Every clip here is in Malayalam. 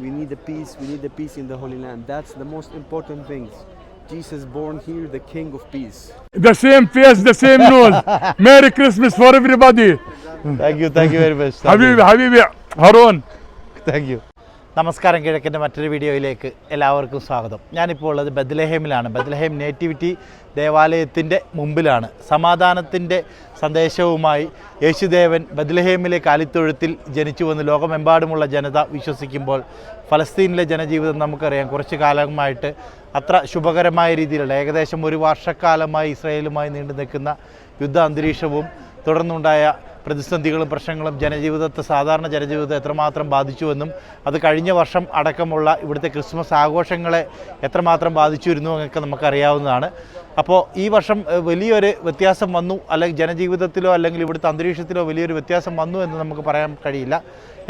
We need the peace. We need the peace in the Holy Land. That's the most important things. Jesus born here, the King of Peace. The same face, the same nose. Merry Christmas for everybody. Thank you very much. Habibi, Harun. Thank you. നമസ്കാരം, കിഴക്കിൻ്റെ മറ്റൊരു വീഡിയോയിലേക്ക് എല്ലാവർക്കും സ്വാഗതം. ഞാനിപ്പോൾ ഉള്ളത് ബത്ലഹേമിലാണ്. ബത്ലഹേം നേറ്റിവിറ്റി ദേവാലയത്തിൻ്റെ മുമ്പിലാണ്. സമാധാനത്തിൻ്റെ സന്ദേശവുമായി യേശുദേവൻ ബത്ലഹേമിലെ കാലിത്തൊഴുത്തിൽ ജനിച്ചുവെന്ന് ലോകമെമ്പാടുമുള്ള ജനത വിശ്വസിക്കുമ്പോൾ ഫലസ്തീനിലെ ജനജീവിതം നമുക്കറിയാം കുറച്ചു കാലമായിട്ട് അത്ര ശുഭകരമായ രീതിയിലുള്ള ഏകദേശം ഒരു വർഷക്കാലമായി ഇസ്രായേലുമായി നീണ്ടു നിൽക്കുന്ന യുദ്ധ അന്തരീക്ഷവും തുടർന്നുണ്ടായ പ്രതിസന്ധികളും പ്രശ്നങ്ങളും സാധാരണ ജനജീവിതത്തെ എത്രമാത്രം ബാധിച്ചുവെന്നും അത് കഴിഞ്ഞ വർഷം അടക്കമുള്ള ഇവിടുത്തെ ക്രിസ്മസ് ആഘോഷങ്ങളെ എത്രമാത്രം ബാധിച്ചിരുന്നു എന്നൊക്കെ നമുക്കറിയാവുന്നതാണ്. അപ്പോൾ ഈ വർഷം വലിയൊരു വ്യത്യാസം വന്നു, അല്ലെങ്കിൽ ജനജീവിതത്തിലോ അല്ലെങ്കിൽ ഇവിടുത്തെ അന്തരീക്ഷത്തിലോ വലിയൊരു വ്യത്യാസം വന്നു എന്ന് നമുക്ക് പറയാൻ കഴിയില്ല.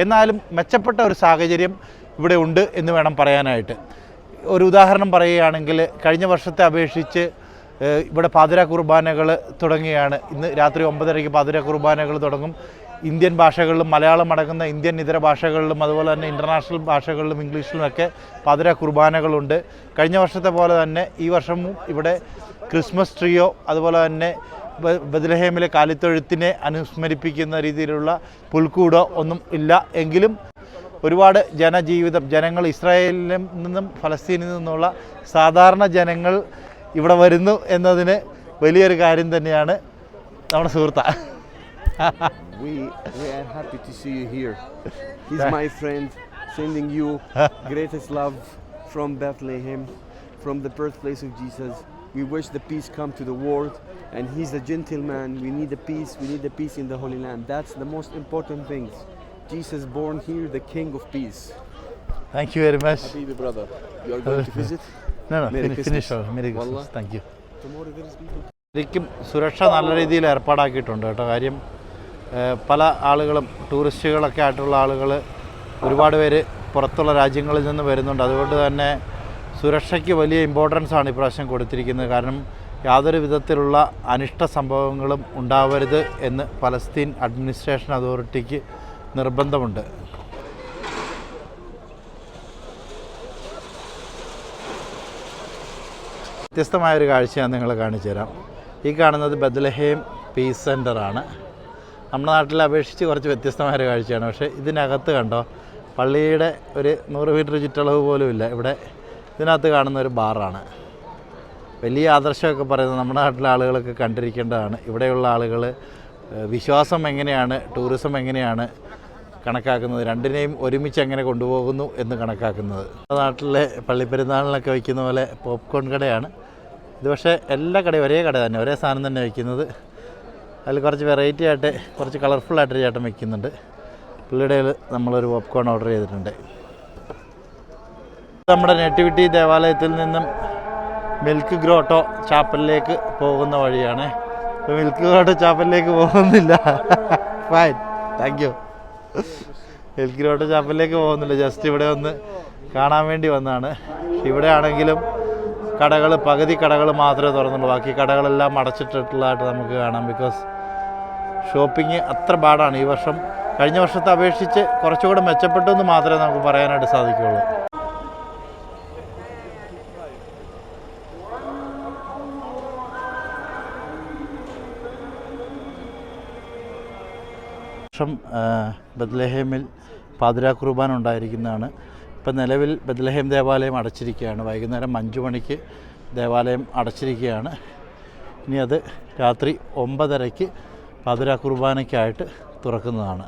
എന്നാലും മെച്ചപ്പെട്ട ഒരു സാഹചര്യം ഇവിടെ ഉണ്ട് എന്ന് വേണം പറയാനായിട്ട്. ഒരു ഉദാഹരണം പറയുകയാണെങ്കിൽ കഴിഞ്ഞ വർഷത്തെ അപേക്ഷിച്ച് ഇവിടെ പാതിര കുർബാനകൾ തുടങ്ങിയാണ്. ഇന്ന് രാത്രി 9:30 പാതിര കുർബാനകൾ തുടങ്ങും. ഇന്ത്യൻ ഭാഷകളിലും മലയാളം അടങ്ങുന്ന ഇന്ത്യൻ ഇതര ഭാഷകളിലും അതുപോലെ തന്നെ ഇൻ്റർനാഷണൽ ഭാഷകളിലും ഇംഗ്ലീഷിലുമൊക്കെ പാതിര കുർബാനകളുണ്ട്. കഴിഞ്ഞ വർഷത്തെ പോലെ തന്നെ ഈ വർഷവും ഇവിടെ ക്രിസ്മസ് ട്രീയോ അതുപോലെ തന്നെ ബത്ലഹേമിലെ കാലിത്തൊഴുത്തിനെ അനുസ്മരിപ്പിക്കുന്ന രീതിയിലുള്ള പുൽക്കൂടോ ഒന്നും ഇല്ല. എങ്കിലും ഒരുപാട് ജനങ്ങൾ ഇസ്രായേലിൽ നിന്നും ഫലസ്തീനിൽ നിന്നുള്ള സാധാരണ ജനങ്ങൾ ഇവിടെ വരുന്നു എന്നതിന് വലിയൊരു കാര്യം തന്നെയാണ്. നമ്മുടെ സുഹൃത്താ. We are happy to see you here. He's my friend, sending you greatest love from Bethlehem, from the birthplace of Jesus. We wish the peace come to the world, and he's a gentleman. We need the peace. We need the peace in the Holy Land. That's the most important things. Jesus born here, the King of Peace. Thank you very much. Habibi brother, you are going to visit? No, Merry finish. Merry Christmas. Thank you. ശരിക്കും സുരക്ഷ നല്ല രീതിയിൽ ഏർപ്പാടാക്കിയിട്ടുണ്ട് കേട്ടോ. കാര്യം പല ആളുകളും ടൂറിസ്റ്റുകളൊക്കെ ആയിട്ടുള്ള ആളുകൾ ഒരുപാട് പേര് പുറത്തുള്ള രാജ്യങ്ങളിൽ നിന്ന് വരുന്നുണ്ട്. അതുകൊണ്ട് തന്നെ സുരക്ഷയ്ക്ക് വലിയ ഇമ്പോർട്ടൻസ് ആണ് ഇപ്രാവശ്യം കൊടുത്തിരിക്കുന്നത്. കാരണം യാതൊരു വിധത്തിലുള്ള അനിഷ്ട സംഭവങ്ങളും ഉണ്ടാവരുത് എന്ന് ഫലസ്തീൻ അഡ്മിനിസ്ട്രേഷൻ അതോറിറ്റിക്ക് നിർബന്ധമുണ്ട്. വ്യത്യസ്തമായൊരു കാഴ്ച ഞാൻ നിങ്ങളെ കാണിച്ചു തരാം. ഈ കാണുന്നത് ബത്ലഹേം പീസ് സെൻ്ററാണ്. നമ്മുടെ നാട്ടിലെ അപേക്ഷിച്ച് കുറച്ച് വ്യത്യസ്തമായൊരു കാഴ്ചയാണ്. പക്ഷേ ഇതിനകത്ത് കണ്ടോ, പള്ളിയുടെ ഒരു 100 മീറ്റർ ചുറ്റളവ് പോലും ഇല്ല. ഇവിടെ ഇതിനകത്ത് കാണുന്ന ഒരു ബാറാണ്. വലിയ ആദർശമൊക്കെ പറയുന്നത് നമ്മുടെ നാട്ടിലെ ആളുകളൊക്കെ കണ്ടിരിക്കേണ്ടതാണ്. ഇവിടെയുള്ള ആളുകൾ വിശ്വാസം എങ്ങനെയാണ്, ടൂറിസം എങ്ങനെയാണ് കണക്കാക്കുന്നത്, രണ്ടിനെയും ഒരുമിച്ച് എങ്ങനെ കൊണ്ടുപോകുന്നു എന്ന് കണക്കാക്കുന്നത്. നമ്മുടെ നാട്ടിലെ പള്ളിപ്പെരുന്നാളിനൊക്കെ വയ്ക്കുന്ന പോലെ പോപ്കോൺ കടയാണ് ഇത്. പക്ഷേ എല്ലാ കടയും ഒരേ കട തന്നെ, ഒരേ സാധനം തന്നെ വയ്ക്കുന്നത്. അതിൽ കുറച്ച് വെറൈറ്റി ആയിട്ട് കുറച്ച് കളർഫുള്ളായിട്ടൊരു ചേട്ടൻ വയ്ക്കുന്നുണ്ട്. പുള്ളിയുടെ നമ്മളൊരു പോപ്കോൺ ഓർഡർ ചെയ്തിട്ടുണ്ട്. നമ്മുടെ നേറ്റിവിറ്റി ദേവാലയത്തിൽ നിന്നും മിൽക്ക് ഗ്രോട്ടോ ചാപ്പലിലേക്ക് പോകുന്ന വഴിയാണ്. ഇപ്പോൾ മിൽക്ക് ഗ്രോട്ടോ ചാപ്പലിലേക്ക് പോകുന്നില്ല. Fine, thank you. Milk grotto ചാപ്പലിലേക്ക് പോകുന്നില്ല, ജസ്റ്റ് ഇവിടെ ഒന്ന് കാണാൻ വേണ്ടി വന്നതാണ്. ഇവിടെ ആണെങ്കിലും പകുതി കടകൾ മാത്രമേ തുറന്നുള്ളൂ, ബാക്കി കടകളെല്ലാം അടച്ചിട്ടുള്ളതായിട്ട് നമുക്ക് കാണാം. ബിക്കോസ് ഷോപ്പിംഗ് അത്ര പാടാണ് ഈ വർഷം. കഴിഞ്ഞ വർഷത്തെ അപേക്ഷിച്ച് കുറച്ചുകൂടെ മെച്ചപ്പെട്ടു എന്ന് മാത്രമേ നമുക്ക് പറയാനായിട്ട് സാധിക്കുകയുള്ളൂ. വർഷം ബത്ലഹേമിൽ പാതിര കുർബാന ഉണ്ടായിരിക്കുന്നതാണ്. ഇപ്പം നിലവിൽ ബത്ലഹേം ദേവാലയം അടച്ചിരിക്കുകയാണ്. വൈകുന്നേരം 5 മണിക്ക് ദേവാലയം അടച്ചിരിക്കുകയാണ്. ഇനി അത് രാത്രി 9:30 പാതിര കുർബാനയ്ക്കായിട്ട് തുറക്കുന്നതാണ്.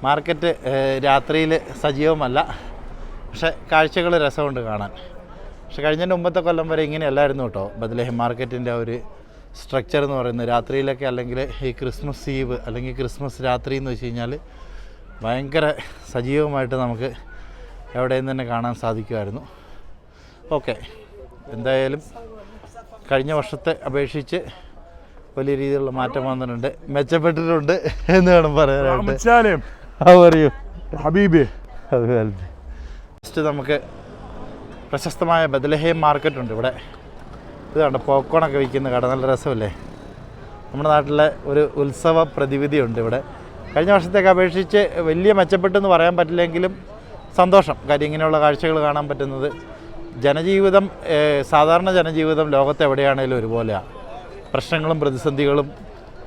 മാർക്കറ്റ് രാത്രിയിൽ സജീവമല്ല, പക്ഷേ കാഴ്ചകൾ രസമുണ്ട് കാണാൻ. പക്ഷെ കഴിഞ്ഞതിൻ്റെ മുമ്പത്തെ കൊല്ലം വരെ ഇങ്ങനെയല്ലായിരുന്നു കേട്ടോ ബത്ലഹേം മാർക്കറ്റിൻ്റെ ഒരു സ്ട്രക്ചർ എന്ന് പറയുന്നത്. രാത്രിയിലൊക്കെ അല്ലെങ്കിൽ ഈ ക്രിസ്മസ് ഈവ് അല്ലെങ്കിൽ ക്രിസ്മസ് രാത്രി എന്ന് വെച്ച് കഴിഞ്ഞാൽ ഭയങ്കര സജീവമായിട്ട് നമുക്ക് എവിടെയും തന്നെ കാണാൻ സാധിക്കുമായിരുന്നു. ഓക്കെ, എന്തായാലും കഴിഞ്ഞ വർഷത്തെ അപേക്ഷിച്ച് വലിയ രീതിയിലുള്ള മാറ്റം വന്നിട്ടുണ്ട്, മെച്ചപ്പെട്ടിട്ടുണ്ട് എന്ന് വേണം പറയാനായിട്ട്. ഫസ്റ്റ് നമുക്ക് പ്രശസ്തമായ ബത്ലഹേം മാർക്കറ്റുണ്ട് ഇവിടെ. ഇത് കണ്ട പോപ്കോണൊക്കെ വിൽക്കുന്ന കട, നല്ല രസമല്ലേ. നമ്മുടെ നാട്ടിലെ ഒരു ഉത്സവ പ്രതിവിധിയുണ്ട് ഇവിടെ. കഴിഞ്ഞ വർഷത്തേക്ക് അപേക്ഷിച്ച് വലിയ മെച്ചപ്പെട്ടെന്ന് പറയാൻ പറ്റില്ലെങ്കിലും സന്തോഷം. കാര്യം ഇങ്ങനെയുള്ള കാഴ്ചകൾ കാണാൻ പറ്റുന്നത് ജനജീവിതം, സാധാരണ ജനജീവിതം ലോകത്തെവിടെയാണേലും ഒരുപോലെയാണ്. പ്രശ്നങ്ങളും പ്രതിസന്ധികളും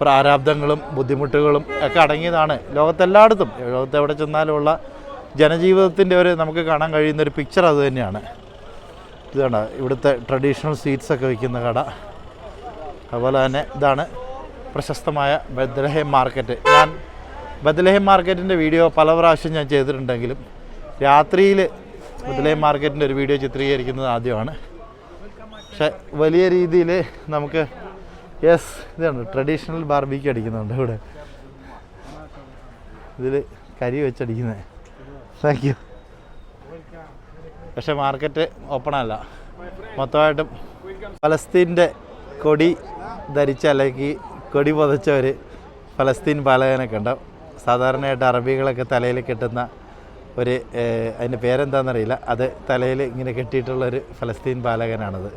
പ്രാരാബ്ദങ്ങളും ബുദ്ധിമുട്ടുകളും ഒക്കെ അടങ്ങിയതാണ് ലോകത്തെല്ലായിടത്തും. ലോകത്തെവിടെ ചെന്നാലുമുള്ള ജനജീവിതത്തിൻ്റെ നമുക്ക് കാണാൻ കഴിയുന്നൊരു പിക്ചർ അത് തന്നെയാണ്. ഇതാണ് ഇവിടുത്തെ ട്രഡീഷണൽ സ്വീറ്റ്സൊക്കെ വിൽക്കുന്ന കട. അതുപോലെ തന്നെ ഇതാണ് പ്രശസ്തമായ ബത്ലഹേം മാർക്കറ്റ്. ഞാൻ ബത്ലഹേം മാർക്കറ്റിൻ്റെ വീഡിയോ പല പ്രാവശ്യം ഞാൻ ചെയ്തിട്ടുണ്ടെങ്കിലും രാത്രിയിൽ ബത്ലഹേം മാർക്കറ്റിൻ്റെ ഒരു വീഡിയോ ചിത്രീകരിക്കുന്നത് ആദ്യമാണ്. പക്ഷെ വലിയ രീതിയിൽ നമുക്ക് ഇതാണ് ട്രഡീഷണൽ ബാർബിക്യൂ അടിക്കുന്നുണ്ട് ഇവിടെ. ഇതിൽ കരി വെച്ചടിക്കുന്നത്. Thank you. പക്ഷെ മാർക്കറ്റ് ഓപ്പണല്ല. മൊത്തമായിട്ടും ഫലസ്തീൻ്റെ കൊടി ധരിച്ച അല്ലെങ്കിൽ കൊടി പുതച്ച ഒരു ഫലസ്തീൻ പാലകനൊക്കെ ഉണ്ടാവും. സാധാരണയായിട്ട് അറബികളൊക്കെ തലയിൽ കെട്ടുന്ന ഒരു അതിൻ്റെ പേരെന്താണെന്നറിയില്ല, അത് തലയിൽ ഇങ്ങനെ കെട്ടിയിട്ടുള്ളൊരു ഫലസ്തീൻ പാലകനാണത്.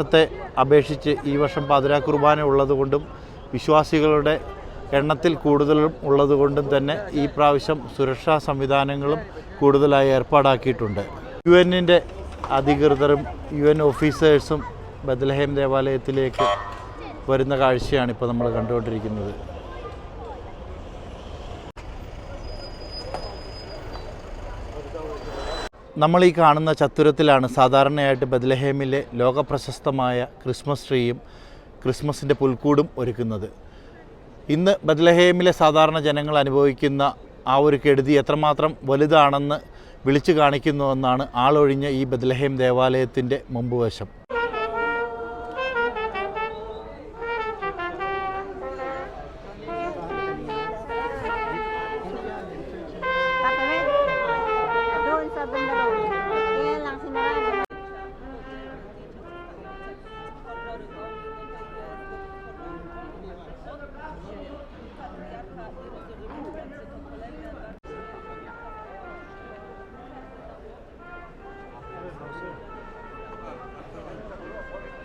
ത്തെ അപേക്ഷിച്ച് ഈ വർഷം പാതിരാ കുർബാന ഉള്ളതുകൊണ്ടും വിശ്വാസികളുടെ എണ്ണത്തിൽ കൂടുതലും ഉള്ളതുകൊണ്ടും തന്നെ ഈ പ്രാവശ്യം സുരക്ഷാ സംവിധാനങ്ങളും കൂടുതലായി ഏർപ്പാടാക്കിയിട്ടുണ്ട്. UN-ൻ്റെ അധികൃതരും UN ഓഫീസേഴ്സും ബത്ലഹേം ദേവാലയത്തിലേക്ക് വരുന്ന കാഴ്ചയാണ് ഇപ്പോൾ നമ്മൾ കണ്ടുകൊണ്ടിരിക്കുന്നത്. നമ്മൾ ഈ കാണുന്ന ചത്തുരത്തിലാണ് സാധാരണയായിട്ട് ബത്ലഹേമിലെ ലോകപ്രശസ്തമായ ക്രിസ്മസ് ട്രീയും ക്രിസ്മസിൻ്റെ പുൽക്കൂടും ഒരുക്കുന്നത്. ഇന്ന് ബത്ലഹേമിലെ സാധാരണ ജനങ്ങൾ അനുഭവിക്കുന്ന ആ ഒരു കെടുതി എത്രമാത്രം വലുതാണെന്ന് വിളിച്ചു കാണിക്കുന്നുവെന്നാണ് ആളൊഴിഞ്ഞ ഈ ബത്ലഹേം ദേവാലയത്തിൻ്റെ മുമ്പുവശം.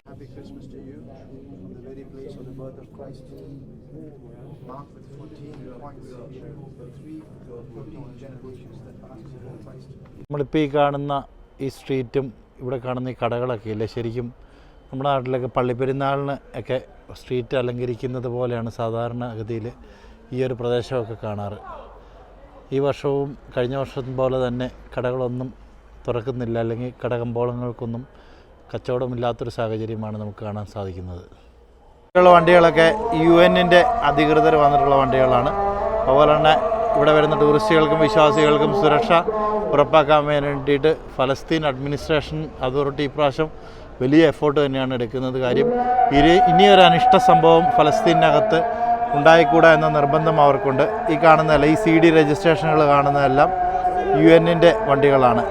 Happy Christmas to you from the very place of the birth of Christ, marked with 14 points, 14 generations that passes before Christ. നമ്മളിപ്പോൾ ഈ കാണുന്ന ഈ സ്ട്രീറ്റും ഇവിടെ കാണുന്ന ഈ കടകളൊക്കെ ഇല്ലേ, ശരിക്കും നമ്മുടെ നാട്ടിലൊക്കെ പള്ളിപ്പെരുന്നാളിന് ഒക്കെ സ്ട്രീറ്റ് അലങ്കരിക്കുന്നത് പോലെയാണ് സാധാരണഗതിയിൽ ഈ ഒരു പ്രദേശമൊക്കെ കാണാറ്. ഈ വർഷവും കഴിഞ്ഞ വർഷം പോലെ തന്നെ കടകളൊന്നും തുറക്കുന്നില്ല, അല്ലെങ്കിൽ കടകമ്പോളങ്ങൾക്കൊന്നും കച്ചവടമില്ലാത്തൊരു സാഹചര്യമാണ് നമുക്ക് കാണാൻ സാധിക്കുന്നത്. ഉള്ള വണ്ടികളൊക്കെ UN-ൻ്റെ അധികൃതർ വന്നിട്ടുള്ള വണ്ടികളാണ്. അതുപോലെ തന്നെ ഇവിടെ വരുന്ന ടൂറിസ്റ്റുകൾക്കും വിശ്വാസികൾക്കും സുരക്ഷ ഉറപ്പാക്കാൻ വേണ്ടിയിട്ട് ഫലസ്തീൻ അഡ്മിനിസ്ട്രേഷൻ അതോറിറ്റി ഇപ്രാവശ്യം വലിയ എഫേർട്ട് തന്നെയാണ് എടുക്കുന്നത്. കാര്യം ഇനിയൊരു അനിഷ്ട സംഭവം ഫലസ്തീനകത്ത് ഉണ്ടായിക്കൂടാ എന്ന നിർബന്ധം അവർക്കുണ്ട്. ഈ കാണുന്നതല്ല, ഈ CD രജിസ്ട്രേഷനുകൾ കാണുന്നതെല്ലാം UN-ൻ്റെ വണ്ടികളാണ്.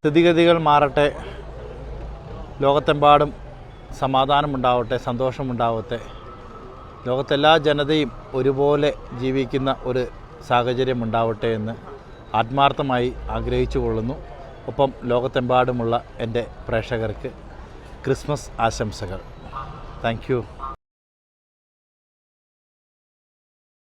സ്ഥിതിഗതികൾ മാറട്ടെ, ലോകത്തെമ്പാടും സമാധാനമുണ്ടാവട്ടെ, സന്തോഷമുണ്ടാവട്ടെ, ലോകത്തെല്ലാ ജനതയും ഒരുപോലെ ജീവിക്കുന്ന ഒരു സാഹചര്യം ഉണ്ടാവട്ടെ എന്ന് ആത്മാർത്ഥമായി ആഗ്രഹിച്ചു കൊള്ളുന്നു. ഒപ്പം ലോകത്തെമ്പാടുമുള്ള എൻ്റെ പ്രേക്ഷകർക്ക് ക്രിസ്മസ് ആശംസകൾ. Thank you.